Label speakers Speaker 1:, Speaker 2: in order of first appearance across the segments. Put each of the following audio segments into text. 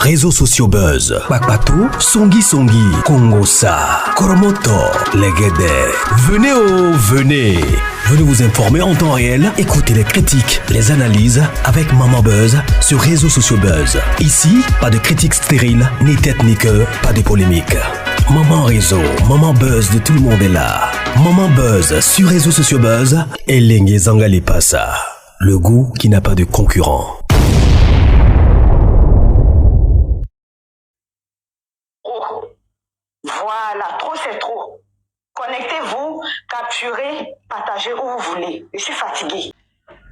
Speaker 1: réseaux sociaux buzz. Bakpatou, Songi Songi, Kongosa, Koromoto, Legede. Venez venez. Venez vous informer en temps réel. Écoutez les critiques, les analyses avec Maman Buzz sur réseaux sociaux buzz. Ici, pas de critiques stériles, ni tête ni queue, pas de polémique. Maman réseau, Maman Buzz de tout le monde est là. Maman Buzz sur réseaux sociaux buzz. Et Lengue Zangali Passa. Le goût qui n'a pas de concurrent.
Speaker 2: Voilà, trop c'est trop. Connectez-vous, capturez, partagez où vous voulez. Je suis fatiguée.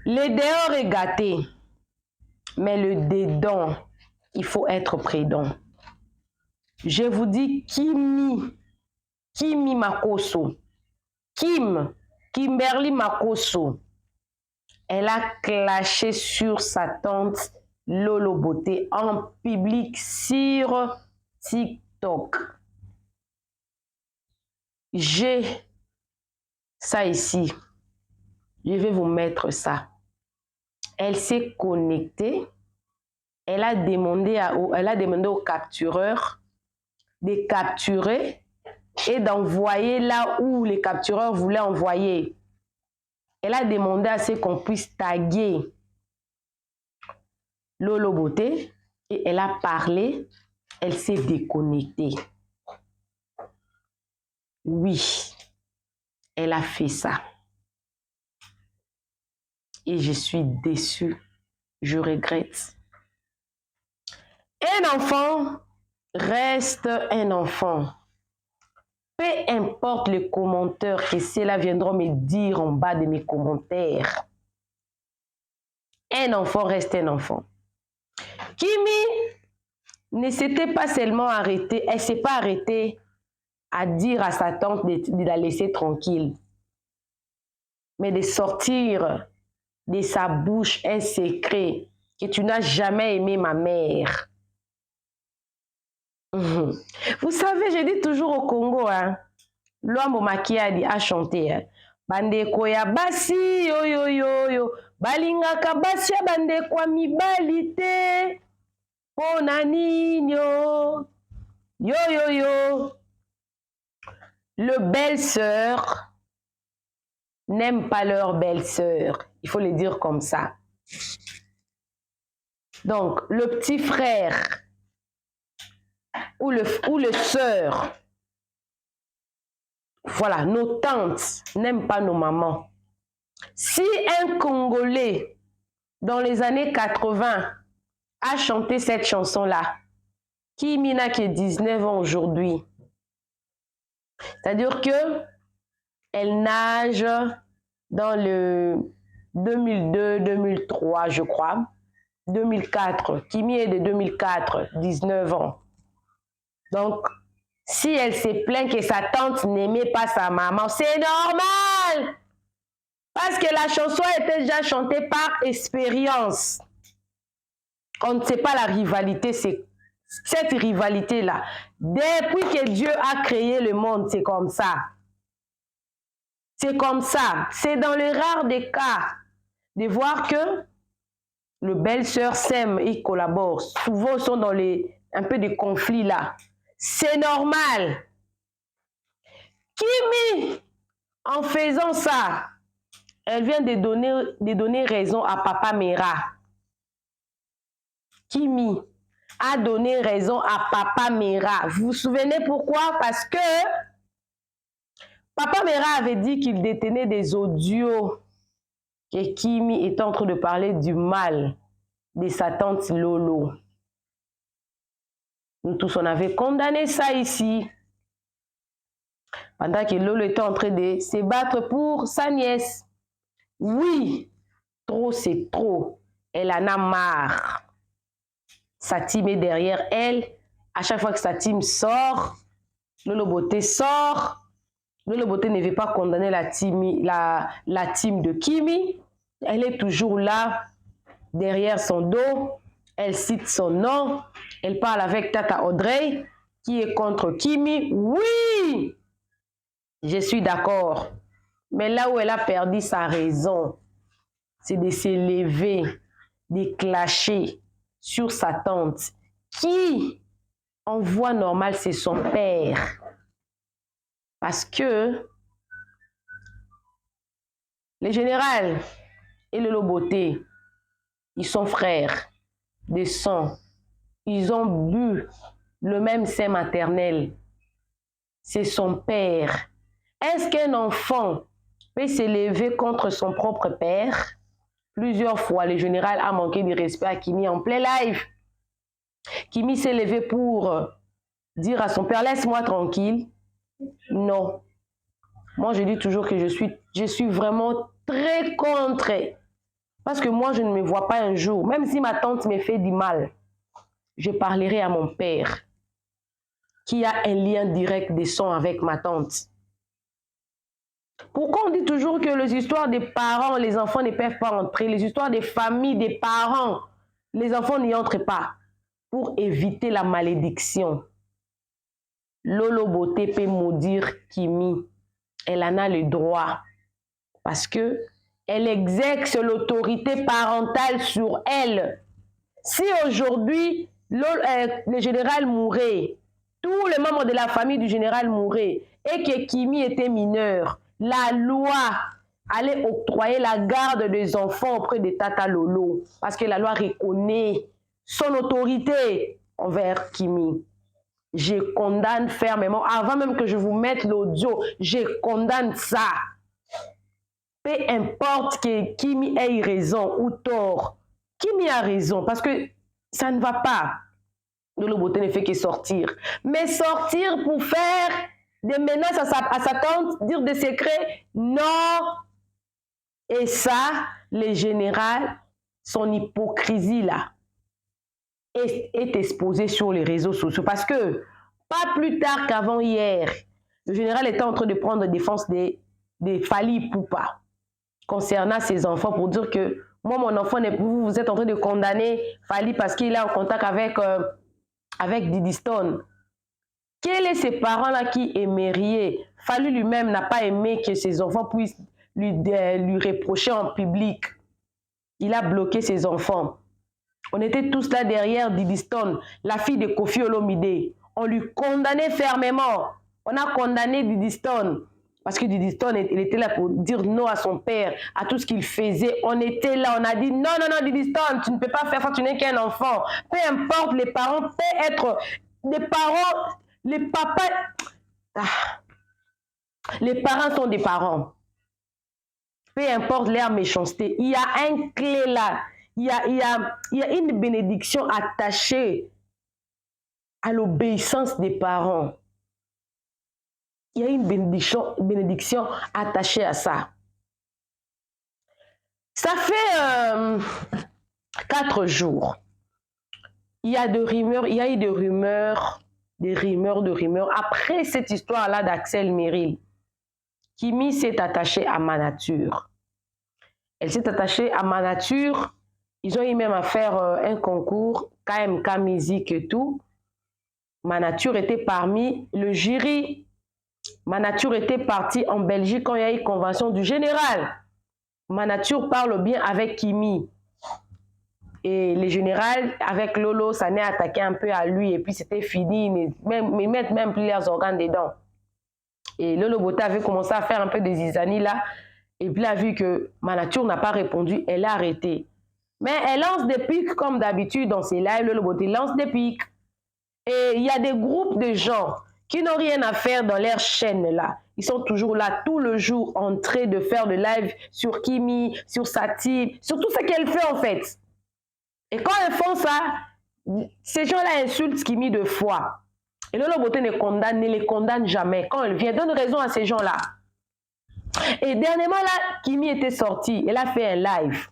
Speaker 3: Le dehors est gâté, mais le dedans, il faut être prudent. Je vous dis Kimi Makosso, Kimberly Makosso, elle a clashé sur sa tante Lolo Beauté en public sur TikTok. J'ai ça ici. Je vais vous mettre ça. Elle s'est connectée. Elle a demandé au captureur de capturer et d'envoyer là où les captureurs voulaient envoyer. Elle a demandé à ce qu'on puisse taguer Lolo Beauté et elle a parlé. Elle s'est déconnectée. Oui, elle a fait ça. Et je suis déçue. Je regrette. Un enfant reste un enfant. Peu importe les commentaires que ceux-là viendront me dire en bas de mes commentaires. Un enfant reste un enfant. Kimi ne s'était pas seulement arrêtée, elle ne s'est pas arrêtée à dire à sa tante de la laisser tranquille, mais de sortir de sa bouche un secret que tu n'as jamais aimé ma mère. Vous savez, je dis toujours au Congo, hein, Luambo Makiadi a chanté, hein, bandeko ya basi yo yo yo yo, balingaka basi ya bandeko ya mibali te, pona ninyo, yo yo yo. Le belle-sœur n'aime pas leur belle-sœur. Il faut le dire comme ça. Donc, le petit frère ou le sœur, voilà, nos tantes n'aiment pas nos mamans. Si un Congolais, dans les années 80, a chanté cette chanson-là, Kimina qui est 19 ans aujourd'hui, c'est-à-dire que elle nage dans le 2002, 2003, je crois, 2004. Kimi est de 2004, 19 ans. Donc, si elle s'est plainte que sa tante n'aimait pas sa maman, c'est normal. Parce que la chanson était déjà chantée par expérience. On ne sait pas la rivalité, c'est cette rivalité-là. Depuis que Dieu a créé le monde, c'est comme ça. C'est comme ça. C'est dans le rare des cas de voir que le belle-sœur s'aime et collabore. Souvent, ils sont dans un peu de conflits là. C'est normal. Kimi, en faisant ça, elle vient de donner raison à Papa Mera. Kimi a donné raison à Papa Mera. Vous vous souvenez pourquoi? Parce que Papa Mera avait dit qu'il détenait des audios que Kimi est en train de parler du mal de sa tante Lolo. Nous tous, on avait condamné ça ici. Pendant que Lolo était en train de se battre pour sa nièce. Oui, trop c'est trop. Elle en a marre. Sa team est derrière elle. À chaque fois que sa team sort, Lolo Beauté sort. Lolo Beauté ne veut pas condamner la team de Kimi. Elle est toujours là, derrière son dos. Elle cite son nom. Elle parle avec Tata Audrey, qui est contre Kimi. Oui, je suis d'accord. Mais là où elle a perdu sa raison, c'est de s'élever, de clasher sur sa tante qui, en voie normale, c'est son père. Parce que les générales et le Loboté, ils sont frères de sang. Ils ont bu le même sein maternel. C'est son père. Est-ce qu'un enfant peut s'élever contre son propre père? Plusieurs fois, le général a manqué de respect à Kimi en plein live. Kimi s'est levé pour dire à son père, laisse-moi tranquille. Non. Moi, je dis toujours que je suis vraiment très contre. Parce que moi, je ne me vois pas un jour, même si ma tante me fait du mal, je parlerai à mon père, qui a un lien direct de sang avec ma tante. Pourquoi on dit toujours que les histoires des parents, les enfants ne peuvent pas entrer, les histoires des familles, des parents, les enfants n'y entrent pas, pour éviter la malédiction. Lolo Boté peut maudire Kimi. Elle en a le droit parce que elle exerce l'autorité parentale sur elle. Si aujourd'hui le général mourait, tous les membres de la famille du général mouraient et que Kimi était mineur, la loi allait octroyer la garde des enfants auprès de Tata Lolo parce que la loi reconnaît son autorité envers Kimi. Je condamne fermement, avant même que je vous mette l'audio, je condamne ça. Peu importe que Kimi ait raison ou tort, Kimi a raison parce que ça ne va pas. Lolo Boté ne fait que sortir. Mais sortir pour faire des menaces à sa tante, dire des secrets, non. Et ça, les généraux, son hypocrisie là, est exposée sur les réseaux sociaux. Parce que, pas plus tard qu'avant hier, le général était en train de prendre défense des Fally Ipupa concernant ses enfants pour dire que moi, mon enfant, vous êtes en train de condamner Fally parce qu'il est en contact avec Diddy Stone. Quels sont ces parents-là qui aimeraient? Fally lui-même n'a pas aimé que ses enfants puissent lui reprocher en public. Il a bloqué ses enfants. On était tous là derrière Diddy Stone, la fille de Koffi Olomide. On lui condamnait fermement. On a condamné Diddy Stone. Parce que Diddy Stone, il était là pour dire non à son père, à tout ce qu'il faisait. On était là, on a dit non, non, non, Diddy Stone, tu ne peux pas faire ça, tu n'es qu'un enfant. Peu importe, les parents peuvent être des parents, les papas. Les parents sont des parents. Peu importe leur méchanceté. Il y a un clé là. Il y a une bénédiction attachée à l'obéissance des parents. Il y a une bénédiction attachée à ça. Ça fait 4 jours. Il y a des rumeurs, il y a eu des rumeurs. Après cette histoire-là d'Axel Merrill, Kimi s'est attachée à Ma Nature. Elle s'est attachée à Ma Nature. Ils ont eu même à faire un concours, KMK Musique et tout. Ma Nature était parmi le jury. Ma Nature était partie en Belgique quand il y a eu convention du général. Ma Nature parle bien avec Kimi. Et le général, avec Lolo, ça n'est attaqué un peu à lui. Et puis c'était fini. Ils mettent même plus leurs organes dedans. Et Lolo Boté avait commencé à faire un peu des zizanies là. Et puis elle a vu que Ma Nature n'a pas répondu. Elle a arrêté. Mais elle lance des pics comme d'habitude dans ses lives. Lolo Boté lance des pics. Et il y a des groupes de gens qui n'ont rien à faire dans leur chaîne là. Ils sont toujours là tout le jour en train de faire des lives sur Kimi, sur Sati, sur tout ce qu'elle fait en fait. Et quand elles font ça, ces gens-là insultent Kimi 2 fois. Et Lolo Boté ne les condamne jamais. Quand elle vient, donne raison à ces gens-là. Et dernièrement là, Kimi était sortie. Elle a fait un live.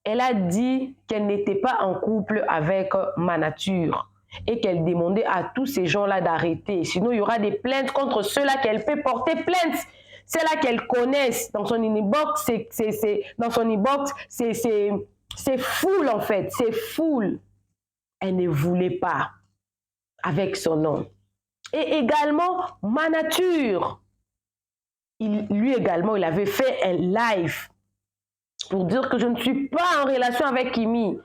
Speaker 3: Elle a dit qu'elle n'était pas en couple avec Ma Nature. Et qu'elle demandait à tous ces gens-là d'arrêter. Sinon, il y aura des plaintes contre ceux-là qu'elle peut porter plainte. Ceux-là qu'elle connaisse dans son inbox, c'est full en fait. C'est full. Elle ne voulait pas avec son nom. Et également, Ma Nature. Lui également, il avait fait un live pour dire que je ne suis pas en relation avec Kimi.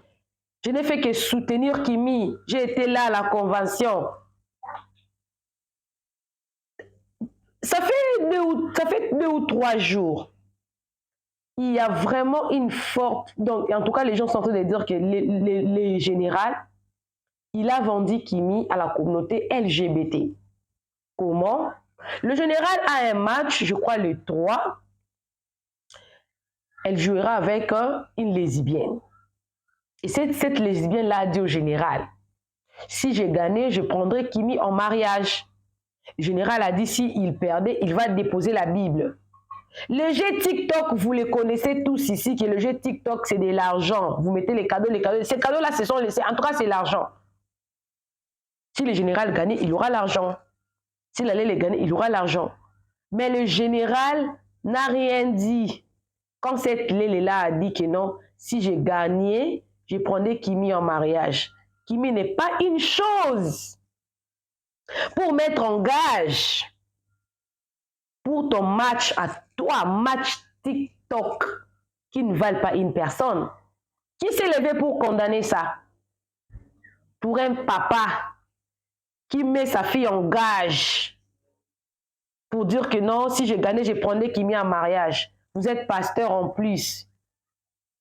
Speaker 3: Je n'ai fait que soutenir Kimi. J'ai été là à la convention. Ça fait 2 ou 3 jours. Il y a vraiment une forte... Donc, en tout cas, les gens sont en train de dire que les généraux, il a vendu Kimi à la communauté LGBT. Comment? Le général a un match, je crois le 3. Elle jouera avec une lesbienne. Et cette lesbienne-là a dit au général, si j'ai gagné, je prendrai Kimi en mariage. Le général a dit, s'il perdait, il va déposer la Bible. Le jeu TikTok, vous les connaissez tous ici, que le jeu TikTok, c'est de l'argent. Vous mettez les cadeaux. Ces cadeaux-là, en tout cas, c'est l'argent. Si le général gagnait, il aura l'argent. S'il allait les gagner, il aura l'argent. Mais le général n'a rien dit. Quand cette Lélé-là a dit que non, si j'ai gagné, je prendrai Kimi en mariage. Kimi n'est pas une chose. Pour mettre en gage, pour ton match à toi, match TikTok, qui ne valent pas une personne, qui s'est levé pour condamner ça? Pour un papa qui met sa fille en gage pour dire que non, si j'ai gagné, je prendrai Kimi en mariage. Vous êtes pasteur en plus.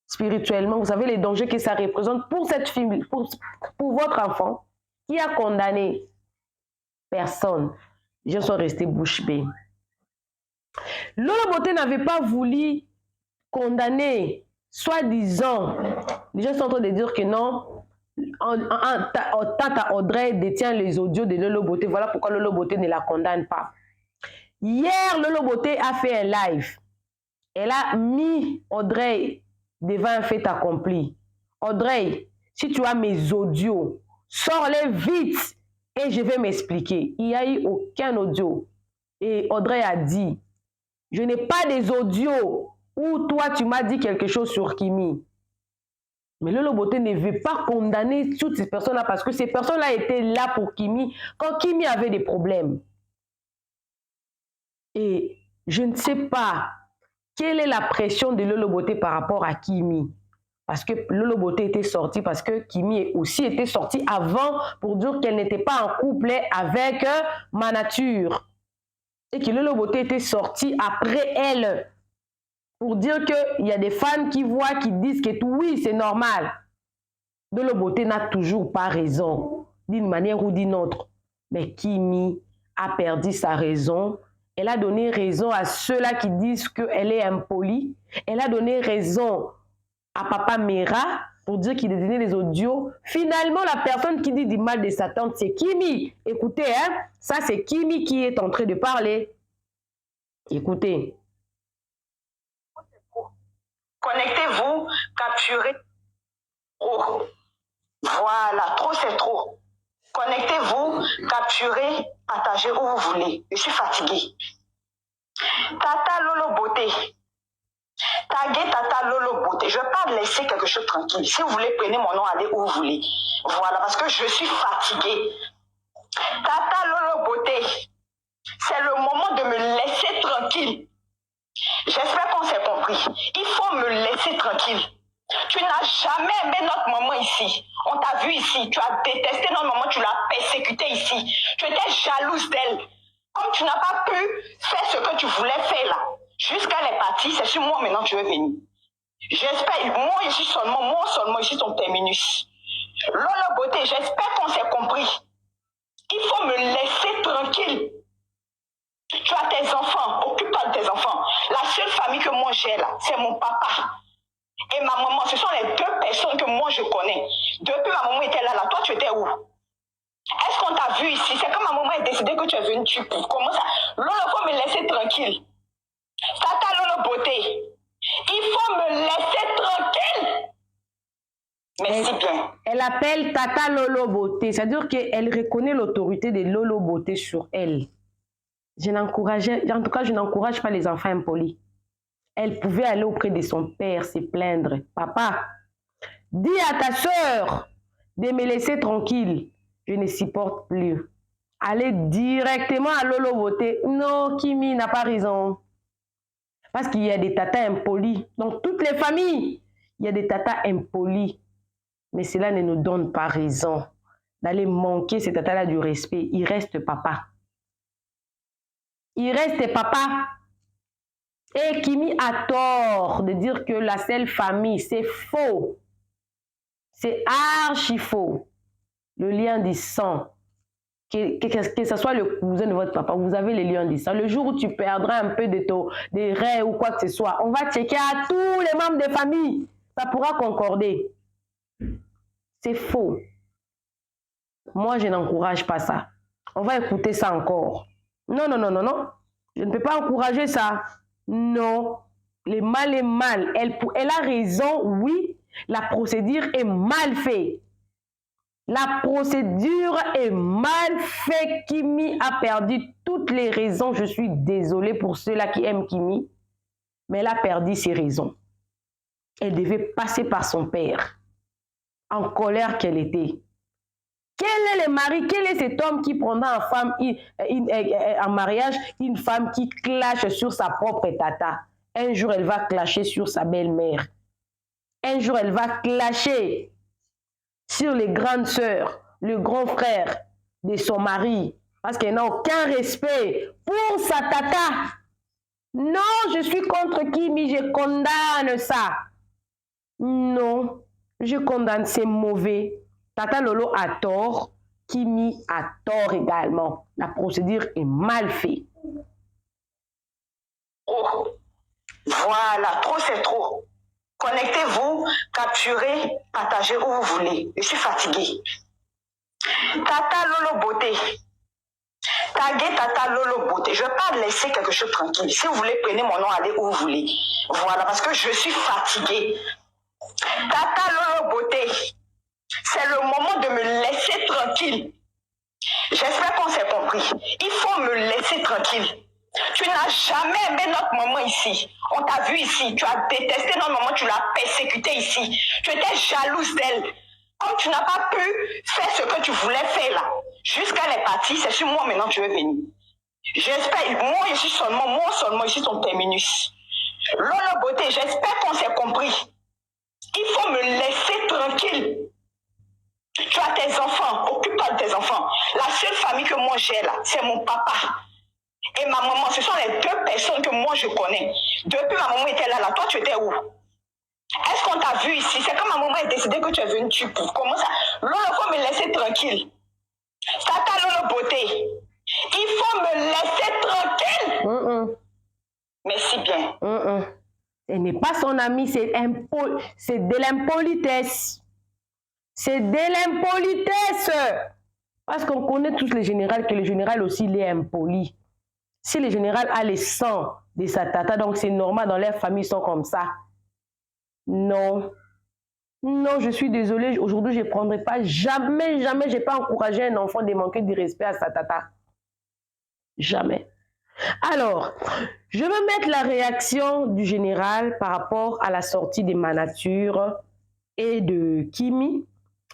Speaker 3: Spirituellement, vous savez les dangers que ça représente pour cette fille, pour votre enfant qui a condamné personne. Les gens sont restés bouche bée. Lolo Beauté n'avait pas voulu condamner, soi-disant. Les gens sont en train de dire que non, Tata Audrey détient les audios de Lolo Beauté. Voilà pourquoi Lolo Beauté ne la condamne pas. Hier, Lolo Beauté a fait un live. Elle a mis Audrey devant un fait accompli. Audrey, si tu as mes audios, sors-les vite et je vais m'expliquer. Il n'y a eu aucun audio. Et Audrey a dit, je n'ai pas des audios où toi tu m'as dit quelque chose sur Kimi. Mais Lolo Beauté ne veut pas condamner toutes ces personnes-là parce que ces personnes-là étaient là pour Kimi quand Kimi avait des problèmes. Et je ne sais pas quelle est la pression de Lolo Beauté par rapport à Kimi. Parce que Lolo Beauté était sortie, parce que Kimi aussi était sortie avant pour dire qu'elle n'était pas en couple avec Manature. Et que Lolo Beauté était sortie après elle. Pour dire qu'il y a des fans qui voient, qui disent que oui, c'est normal. Lolo Beauté n'a toujours pas raison, d'une manière ou d'une autre. Mais Kimi a perdu sa raison. Elle a donné raison à ceux-là qui disent qu'elle est impolie. Elle a donné raison à Papa Mera pour dire qu'il donnait les audios. Finalement, la personne qui dit du mal de sa tante, c'est Kimi. Écoutez, hein, ça c'est Kimi qui est en train de parler. Écoutez.
Speaker 2: Connectez-vous, capturez. Oh. Voilà, trop c'est trop. Connectez-vous, capturez, partagez où vous voulez. Je suis fatiguée. Tata Lolo Beauté. Taguez Tata Lolo Beauté. Je ne vais pas laisser quelque chose tranquille. Si vous voulez, prenez mon nom, allez où vous voulez. Voilà, parce que je suis fatiguée. Tata Lolo Beauté. C'est le moment de me laisser tranquille. J'espère qu'on s'est compris. Il faut me laisser tranquille. Tu n'as jamais aimé notre maman ici. On t'a vu ici. Tu as détesté notre maman. Tu l'as persécutée ici. Tu étais jalouse d'elle. Comme tu n'as pas pu faire ce que tu voulais faire là, jusqu'à les parties, c'est sur moi maintenant que tu veux venir. J'espère, moi seulement ici ton terminus. Lolo Beauté, j'espère qu'on s'est compris. Il faut me laisser tranquille. Tu as tes enfants, occupe-toi de tes enfants. La seule famille que moi j'ai là, c'est mon papa et ma maman. Ce sont les deux personnes que moi je connais. Depuis ma maman était là, toi tu étais où? Est-ce qu'on t'a vu ici? C'est quand ma maman a décidé que tu es venu, tu comment ça? Lolo, il faut me laisser tranquille. Tata Lolo Beauté, il faut me laisser tranquille. Merci bien.
Speaker 3: Elle appelle Tata Lolo Beauté, c'est-à-dire qu'elle reconnaît l'autorité de Lolo Beauté sur elle. En tout cas, je n'encourage pas les enfants impolis. Elle pouvait aller auprès de son père, se plaindre. Papa, dis à ta soeur de me laisser tranquille. Je ne supporte plus. Allez directement à Lolo Beauté. Non, Kimi n'a pas raison. Parce qu'il y a des tatas impolis. Dans toutes les familles, il y a des tatas impolis. Mais cela ne nous donne pas raison d'aller manquer cet tata-là du respect. Il reste papa. Il reste papa. Et Kimi a tort de dire que la seule famille, c'est faux. C'est archi faux. Le lien du sang, que ce soit le cousin de votre papa, vous avez les liens du sang. Le jour où tu perdras un peu des raies ou quoi que ce soit, on va checker à tous les membres de famille. Ça pourra concorder. C'est faux. Moi, je n'encourage pas ça. On va écouter ça encore. Non, non, non, non, non. Je ne peux pas encourager ça. Non. Le mal est mal. Elle a raison, oui. La procédure est mal faite. La procédure est mal faite. Kimi a perdu toutes les raisons. Je suis désolée pour ceux-là qui aiment Kimi. Mais elle a perdu ses raisons. Elle devait passer par son père. En colère qu'elle était. Quel est le mari, quel est cet homme qui prendra en mariage une femme qui clash sur sa propre tata? Un jour, elle va clasher sur sa belle-mère. Un jour, elle va clasher sur les grandes sœurs, le grand frère de son mari, parce qu'elle n'a aucun respect pour sa tata. Non, je suis contre Kimi, je condamne ça. Non, je condamne, c'est mauvais. Tata Lolo a tort, Kimi a tort également. La procédure est mal faite.
Speaker 2: Oh. Voilà, trop c'est trop. Connectez-vous, capturez, partagez où vous voulez. Je suis fatiguée. Tata Lolo Beauté. Taguez Tata Lolo Beauté. Je ne vais pas laisser quelque chose tranquille. Si vous voulez, prenez mon nom, allez où vous voulez. Voilà, parce que je suis fatiguée. Tata Lolo Beauté. C'est le moment de me laisser tranquille. J'espère qu'on s'est compris. Il faut me laisser tranquille. Tu n'as jamais aimé notre maman ici. On t'a vu ici. Tu as détesté notre maman. Tu l'as persécutée ici. Tu étais jalouse d'elle. Comme tu n'as pas pu faire ce que tu voulais faire là, jusqu'à est partie, c'est sur moi maintenant que tu veux venir. J'espère, moi seulement ici ton terminus. Lolo Beauté, j'espère qu'on s'est compris. Il faut me laisser tranquille. Tu as tes enfants, occupe-toi de tes enfants. La seule famille que moi j'ai là, c'est mon papa et ma maman. Ce sont les deux personnes que moi je connais. Depuis ma maman était là, toi tu étais où? Est-ce qu'on t'a vu ici? C'est quand ma maman a décidé que tu es venu, tu comment ça? Lolo, il faut me laisser tranquille. Tata Lolo Beauté, il faut me laisser tranquille. Merci bien.
Speaker 3: Elle n'est pas son amie, c'est de l'impolitesse. C'est de l'impolitesse. Parce qu'on connaît tous les généraux, que le général aussi, il est impoli. Si le général a les sangs de sa tata, donc c'est normal, dans leur famille, ils sont comme ça. Non. Non, je suis désolée. Aujourd'hui, je ne prendrai pas. Jamais, je n'ai pas encouragé un enfant de manquer de respect à sa tata. Jamais. Alors, je veux mettre la réaction du général par rapport à la sortie de Manature et de Kimi.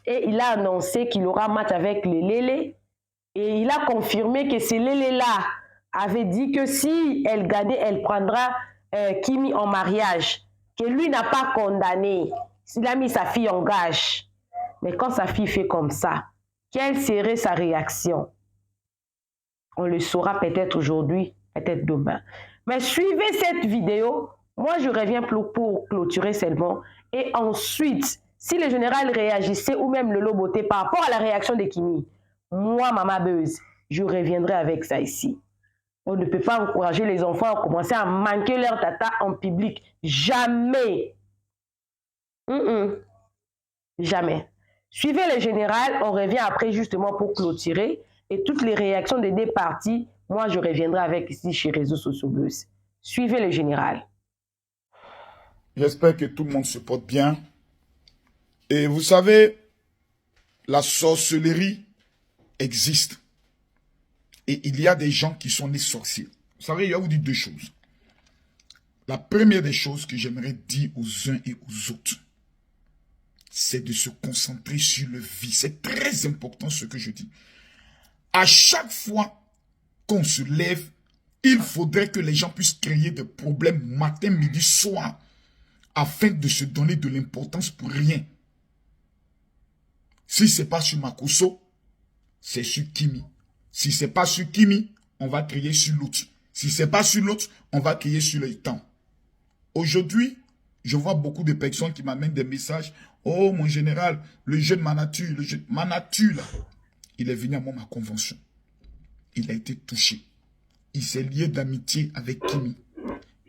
Speaker 3: Et il a annoncé qu'il aura match avec les Lélé. Et il a confirmé que ces Lélé-là avaient dit que si elle gagnait, elle prendra Kimi en mariage. Que lui n'a pas condamné. Il a mis sa fille en gage. Mais quand sa fille fait comme ça, quelle serait sa réaction? On le saura peut-être aujourd'hui, peut-être demain. Mais suivez cette vidéo. Moi, je reviens pour clôturer seulement. Et ensuite, si le général réagissait ou même le Loboté par rapport à la réaction de Kimi, moi, Mama Beuse, je reviendrai avec ça ici. On ne peut pas encourager les enfants à commencer à manquer leur tata en public. Jamais. Jamais. Suivez le général, on revient après justement pour clôturer. Et toutes les réactions des deux parties, moi je reviendrai avec ici chez Réseaux Sociaux Buzz. Suivez le général.
Speaker 4: J'espère que tout le monde se porte bien. Et vous savez, la sorcellerie existe. Et il y a des gens qui sont nés sorciers. Vous savez, il y a vous dire deux choses. La première des choses que j'aimerais dire aux uns et aux autres, c'est de se concentrer sur le vie. C'est très important ce que je dis. À chaque fois qu'on se lève, il faudrait que les gens puissent créer des problèmes matin, midi, soir, afin de se donner de l'importance pour rien. Si ce n'est pas sur Makosso, c'est sur Kimi. Si ce n'est pas sur Kimi, on va crier sur l'autre. Si ce n'est pas sur l'autre, on va crier sur le temps. Aujourd'hui, je vois beaucoup de personnes qui m'amènent des messages. Oh, mon général, le jeune Manatu, Manatu, là, il est venu à ma convention. Il a été touché. Il s'est lié d'amitié avec Kimi.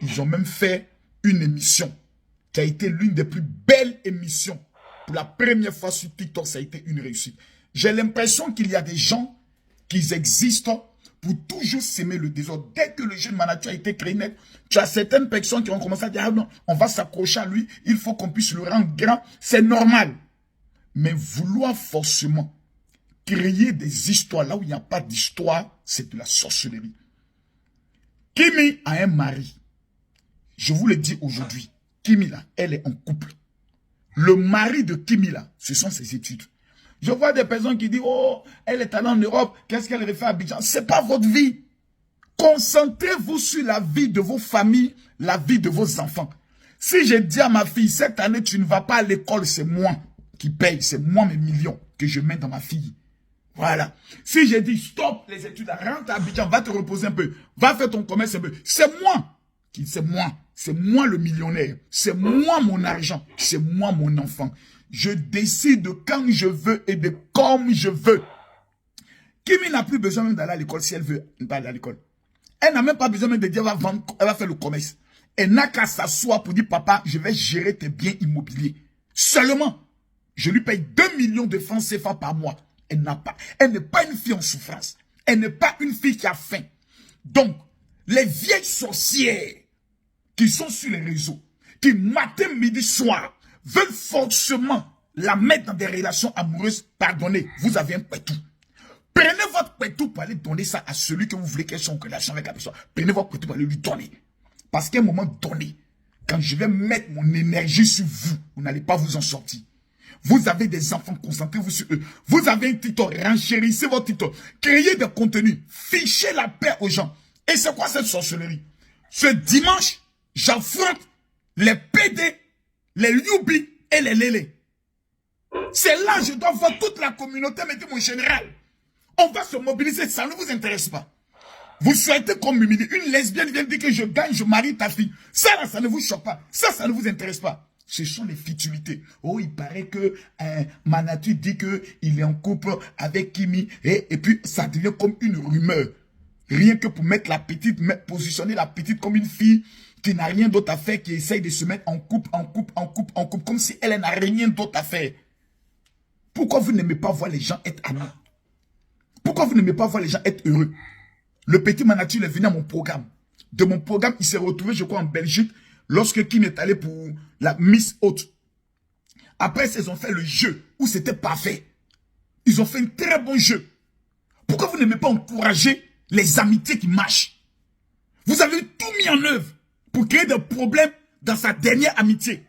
Speaker 4: Ils ont même fait une émission qui a été l'une des plus belles émissions. Pour la première fois sur TikTok, ça a été une réussite. J'ai l'impression qu'il y a des gens qui existent pour toujours s'aimer le désordre. Dès que le jeune Manatu a été créé net, tu as certaines personnes qui ont commencé à dire, ah non, on va s'accrocher à lui, il faut qu'on puisse le rendre grand. C'est normal. Mais vouloir forcément créer des histoires là où il n'y a pas d'histoire, c'est de la sorcellerie. Kimi a un mari. Je vous le dis aujourd'hui. Kimi là, elle est en couple. Le mari de Kimi là, ce sont ses études. Je vois des personnes qui disent, oh, elle est allée en Europe, qu'est-ce qu'elle refait à Abidjan? Ce n'est pas votre vie. Concentrez-vous sur la vie de vos familles, la vie de vos enfants. Si j'ai dit à ma fille, cette année, tu ne vas pas à l'école, c'est moi qui paye, c'est moi mes millions que je mets dans ma fille. Voilà. Si j'ai dit, stop les études, rentre à Abidjan, va te reposer un peu, va faire ton commerce un peu, c'est moi. C'est moi le millionnaire, c'est moi mon argent, c'est moi mon enfant. Je décide de quand je veux et de comme je veux. Kimi n'a plus besoin même d'aller à l'école si elle veut pas aller à l'école. Elle n'a même pas besoin même de dire elle va vendre, elle va faire le commerce. Elle n'a qu'à s'asseoir pour dire, papa, je vais gérer tes biens immobiliers. Seulement, je lui paye 2 millions de francs CFA par mois. Elle n'est pas une fille en souffrance. Elle n'est pas une fille qui a faim. Donc, les vieilles sorcières qui sont sur les réseaux, qui matin, midi, soir, veulent forcément la mettre dans des relations amoureuses, pardonnez, vous avez un pétou. Prenez votre pétou pour aller donner ça à celui que vous voulez qu'elle soit en relation avec la personne. Prenez votre pétou pour aller lui donner. Parce qu'à un moment donné, quand je vais mettre mon énergie sur vous, vous n'allez pas vous en sortir. Vous avez des enfants, concentrez-vous sur eux. Vous avez un TikTok, renchérissez votre TikTok. Créez des contenus, fichez la paix aux gens. Et c'est quoi cette sorcellerie? Ce dimanche, j'affronte les PD, les Lioubi et les Lélé. C'est là que je dois voir toute la communauté me dire, mon général, on va se mobiliser, ça ne vous intéresse pas. Vous souhaitez qu'on m'humilie. Une lesbienne vient dire que je gagne, je marie ta fille. Ça, là, ça ne vous choque pas. Ça ne vous intéresse pas. Ce sont les futilités. Oh, il paraît que Manatu dit qu'il est en couple avec Kimi. Et puis, ça devient comme une rumeur. Rien que pour mettre la petite, positionner la petite comme une fille qui n'a rien d'autre à faire, qui essaye de se mettre en couple, comme si elle n'a rien d'autre à faire. Pourquoi vous n'aimez pas voir les gens être amis? Pourquoi vous n'aimez pas voir les gens être heureux? Le petit Manatu, il est venu à mon programme. De mon programme, il s'est retrouvé, je crois, en Belgique, lorsque Kim est allé pour la Miss Haute. Après, ils ont fait le jeu, où c'était parfait. Ils ont fait un très bon jeu. Pourquoi vous n'aimez pas encourager les amitiés qui marchent? Vous avez tout mis en œuvre pour créer des problèmes dans sa dernière amitié.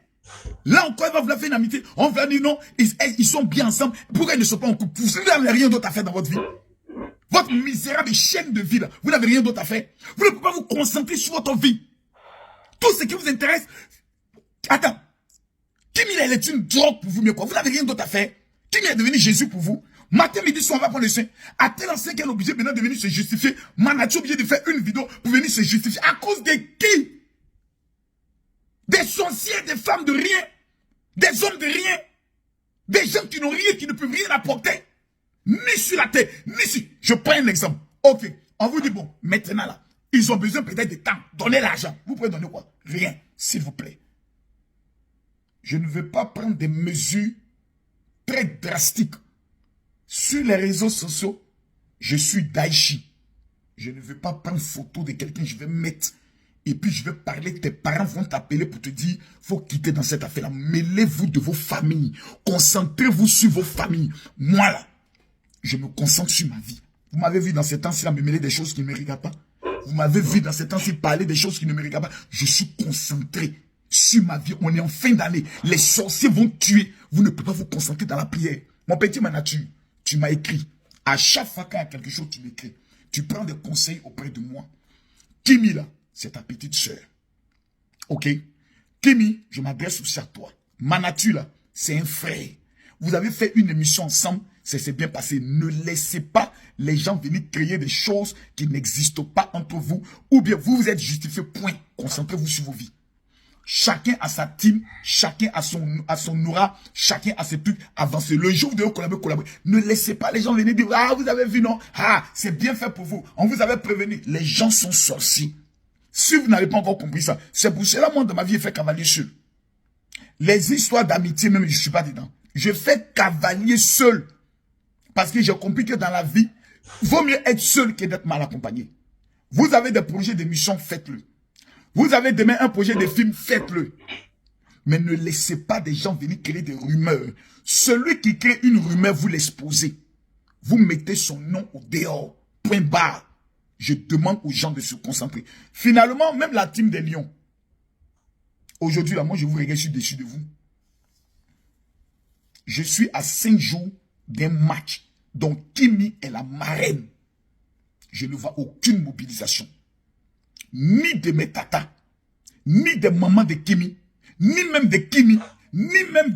Speaker 4: Là encore, il va vouloir faire une amitié. On va dire non, ils sont bien ensemble. Pourquoi ils ne sont pas en couple? Vous n'avez rien d'autre à faire dans votre vie. Votre misérable chaîne de vie, là, vous n'avez rien d'autre à faire. Vous ne pouvez pas vous concentrer sur votre vie. Tout ce qui vous intéresse. Attends. Kimi, elle est une drogue pour vous, mais quoi? Vous n'avez rien d'autre à faire. Kimi est devenu Jésus pour vous. Matin, midi, soir, on va prendre le sein. À tel enseigne qu'elle est obligée maintenant de venir se justifier. Manatu est obligé de faire une vidéo pour venir se justifier. À cause de qui? Des sorciers, des femmes de rien. Des hommes de rien. Des gens qui n'ont rien, qui ne peuvent rien apporter. Ni sur la terre, ni sur... Je prends un exemple. Ok, on vous dit, bon, maintenant là, ils ont besoin peut-être de temps. Donnez l'argent. Vous pouvez donner quoi? Rien, s'il vous plaît. Je ne veux pas prendre des mesures très drastiques. Sur les réseaux sociaux, je suis Daichi. Je ne veux pas prendre photo de quelqu'un, je vais mettre. Et puis je vais parler, tes parents vont t'appeler pour te dire, faut quitter dans cette affaire-là. Mêlez-vous de vos familles. Concentrez-vous sur vos familles. Moi là, je me concentre sur ma vie. Vous m'avez vu dans ces temps-ci me mêler des choses qui ne me regardent pas. Vous m'avez vu dans ces temps-ci parler des choses qui ne me regardent pas. Je suis concentré sur ma vie. On est en fin d'année. Les sorciers vont tuer. Vous ne pouvez pas vous concentrer dans la prière. Mon petit Manatu, tu m'as écrit. À chaque fois qu'il y a quelque chose, tu m'écris. Tu prends des conseils auprès de moi. Kimi, là, c'est ta petite sœur. Ok? Kimi, je m'adresse aussi à toi. Manatu, là, c'est un frère. Vous avez fait une émission ensemble, ça s'est bien passé. Ne laissez pas les gens venir créer des choses qui n'existent pas entre vous. Ou bien vous vous êtes justifié, point. Concentrez-vous sur vos vies. Chacun a sa team, chacun a son aura, chacun a ses trucs. Avancez. Le jour où vous devez collaborer. Ne laissez pas les gens venir dire, ah, vous avez vu, non? Ah, c'est bien fait pour vous. On vous avait prévenu. Les gens sont sorciers. Si vous n'avez pas encore compris ça, c'est pour cela, moi, dans ma vie, j'ai fait cavalier seul. Les histoires d'amitié, même, je ne suis pas dedans. Je fais cavalier seul. Parce que j'ai compris que dans la vie, vaut mieux être seul que d'être mal accompagné. Vous avez des projets d'émission, faites-le. Vous avez demain un projet de film, faites-le. Mais ne laissez pas des gens venir créer des rumeurs. Celui qui crée une rumeur, vous l'exposez. Vous mettez son nom au dehors. Point barre. Je demande aux gens de se concentrer. Finalement, même la team des Lions. Aujourd'hui, là, moi, je vous regarde, je suis déçu de vous. Je suis à 5 jours d'un match dont Kimi est la marraine. Je ne vois aucune mobilisation. Ni de mes tatas, ni des mamans de Kimi, ni même de Kimi, ni même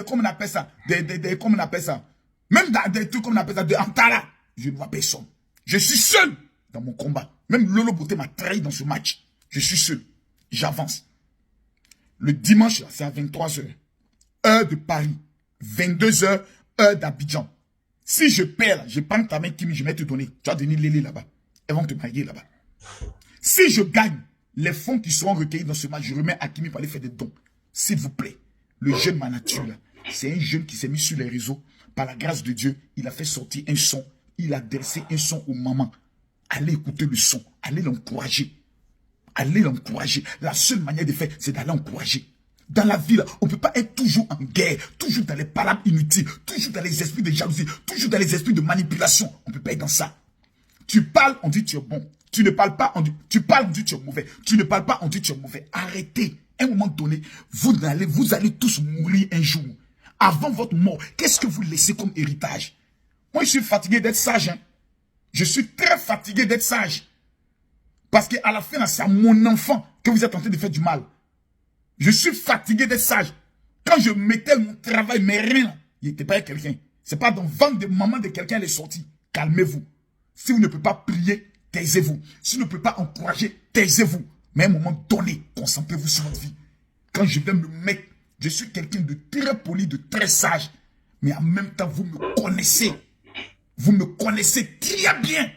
Speaker 4: comment on appelle ça, comment on appelle ça, même des trucs, comment on appelle ça, de Antara. Je ne vois personne. Je suis seul dans mon combat. Même Lolo Beauté m'a trahi dans ce match. Je suis seul. J'avance. Le dimanche, c'est à 23 h. Heure de Paris. 22 h, heure d'Abidjan. Si je perds, je prends ta main, Kimi, je vais te donner. Tu vas donner Lélé là-bas. Elles vont te marier là-bas. Si je gagne, les fonds qui seront recueillis dans ce match, je remets à Kimi pour aller faire des dons. S'il vous plaît. Le jeune Manature, là, c'est un jeune qui s'est mis sur les réseaux. Par la grâce de Dieu, il a fait sortir un son. Il a dressé un son aux mamans. Allez écouter le son. Allez l'encourager. Allez l'encourager. La seule manière de faire, c'est d'aller encourager. Dans la vie, là, on ne peut pas être toujours en guerre, toujours dans les palabres inutiles, toujours dans les esprits de jalousie, toujours dans les esprits de manipulation. On ne peut pas être dans ça. Tu parles, on dit tu es bon. Tu ne parles pas, on dit tu parles, on dit tu es mauvais. Tu ne parles pas, on dit tu es mauvais. Arrêtez. À un moment donné, vous allez tous mourir un jour. Avant votre mort, qu'est-ce que vous laissez comme héritage? Moi, je suis fatigué d'être sage. Hein. Je suis très fatigué d'être sage. Parce qu'à la fin, c'est à mon enfant que vous êtes en train de faire du mal. Je suis fatigué d'être sage. Quand je mettais mon travail, mes reins, il n'était pas avec quelqu'un. Ce n'est pas dans le ventre de maman de quelqu'un elle est sortie. Calmez-vous. Si vous ne pouvez pas prier, taisez-vous. Si vous ne pouvez pas encourager, taisez-vous. Mais à un moment donné, concentrez-vous sur votre vie. Quand je vais me mettre, je suis quelqu'un de très poli, de très sage. Mais en même temps, vous me connaissez. Vous me connaissez très bien.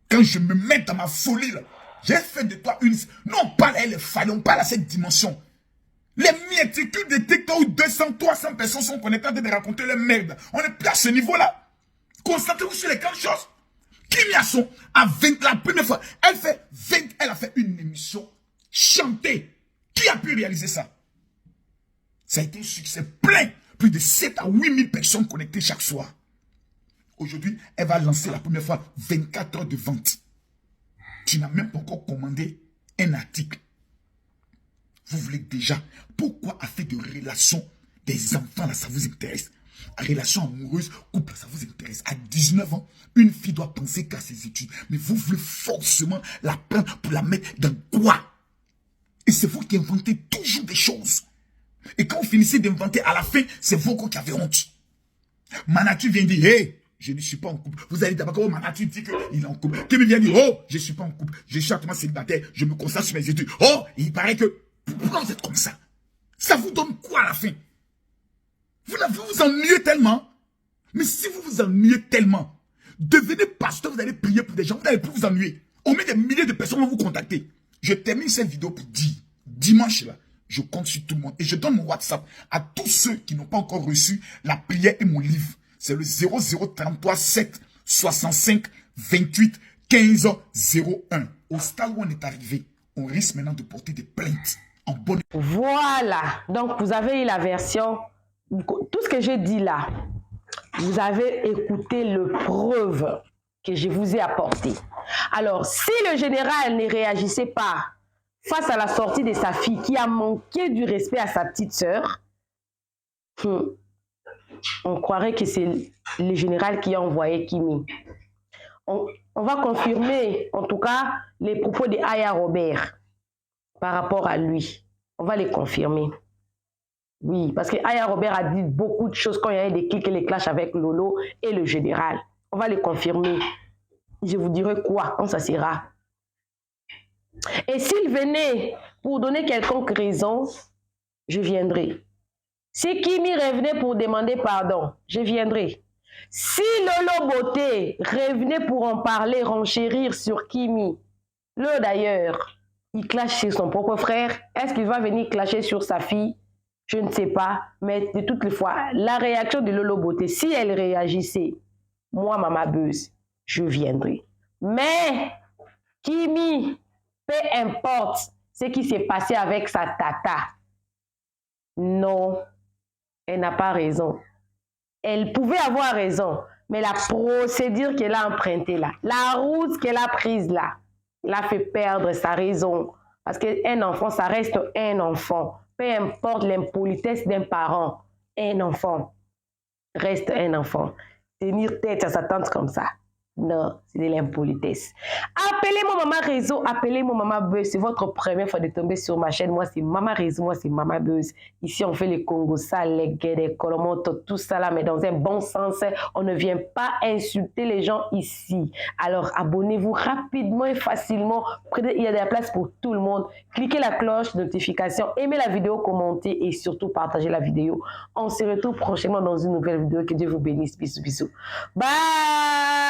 Speaker 4: Quand je me mets dans ma folie, là, j'ai fait de toi une... Non, on parle à les falles, on parle à cette dimension. Les mieticules de TikTok où 200, 300 personnes sont connectées de raconter leur merde. On n'est plus à ce niveau-là. Concentrez-vous sur les grandes choses. Kimi Asson, à 20, la première fois, elle a fait une émission chantée. Qui a pu réaliser ça? Ça a été un succès plein. Plus de 7 à 8 000 personnes connectées chaque soir. Aujourd'hui, elle va lancer la première fois 24 heures de vente. Tu n'as même pas encore commandé un article. Vous voulez déjà. Pourquoi à fait de relations des enfants, là, ça vous intéresse? Relation amoureuse, couple, ça vous intéresse. À 19 ans, une fille doit penser qu'à ses études. Mais vous voulez forcément la prendre pour la mettre dans quoi? Et c'est vous qui inventez toujours des choses. Et quand vous finissez d'inventer, à la fin, c'est vous qui avez honte. Manature vient dire, hey, je ne suis pas en couple. Vous allez d'abord, Manature dit qu'il est en couple. Qui me vient dire, oh, je ne suis pas en couple. Je suis actuellement célibataire. Je me concentre sur mes études. Oh, il paraît que, pourquoi vous êtes comme ça? Ça vous donne quoi à la fin? Vous vous ennuyez tellement. Mais si vous vous ennuyez tellement, devenez pasteur, vous allez prier pour des gens, vous n'allez plus vous ennuyer. On met des milliers de personnes vont vous contacter. Je termine cette vidéo pour dire, dimanche là, je compte sur tout le monde. Et je donne mon WhatsApp à tous ceux qui n'ont pas encore reçu la prière et mon livre. C'est le 0033 7 65 28 15 01. Au stade où on est arrivé, on risque maintenant de porter des plaintes en bonne...
Speaker 3: Voilà. Donc, vous avez eu la version... Tout ce que j'ai dit là, vous avez écouté le preuve que je vous ai apporté. Alors, si le général ne réagissait pas face à la sortie de sa fille qui a manqué du respect à sa petite sœur, on croirait que c'est le général qui a envoyé Kimi. On va confirmer, en tout cas, les propos de Aya Robert par rapport à lui. On va les confirmer. Oui, parce que Aya Robert a dit beaucoup de choses quand il y a eu des clics et les clashs avec Lolo et le général. On va les confirmer. Je vous dirai quoi quand ça sera. Et s'il venait pour donner quelconque raison, je viendrai. Si Kimi revenait pour demander pardon, je viendrai. Si Lolo Beauté revenait pour en parler, renchérir sur Kimi, Lolo d'ailleurs, il clash sur son propre frère. Est-ce qu'il va venir clasher sur sa fille? Je ne sais pas. Mais de toutes les fois, la réaction de Lolo Beauté, si elle réagissait, moi, Mama Buzz, je viendrai. Mais Kimi, peu importe ce qui s'est passé avec sa tata, non, elle n'a pas raison. Elle pouvait avoir raison, mais la procédure qu'elle a empruntée là, la route qu'elle a prise là, l'a fait perdre sa raison. Parce qu'un enfant, ça reste un enfant. Peu importe l'impolitesse d'un parent, un enfant reste un enfant. Tenir tête à sa tante comme ça, non, c'est de l'impolitesse. Appelez-moi Maman Réseau, appelez-moi Maman Buzz. C'est votre première fois de tomber sur ma chaîne. Moi, c'est Maman Réseau, moi, c'est Maman Buzz. Ici, on fait les Congosa, les Guédé, Kolomoto, tout ça là, mais dans un bon sens. On ne vient pas insulter les gens ici. Alors, abonnez-vous rapidement et facilement. Il y a de la place pour tout le monde. Cliquez la cloche de notification, aimez la vidéo, commentez et surtout partagez la vidéo. On se retrouve prochainement dans une nouvelle vidéo. Que Dieu vous bénisse. Bisous, bisous. Bye!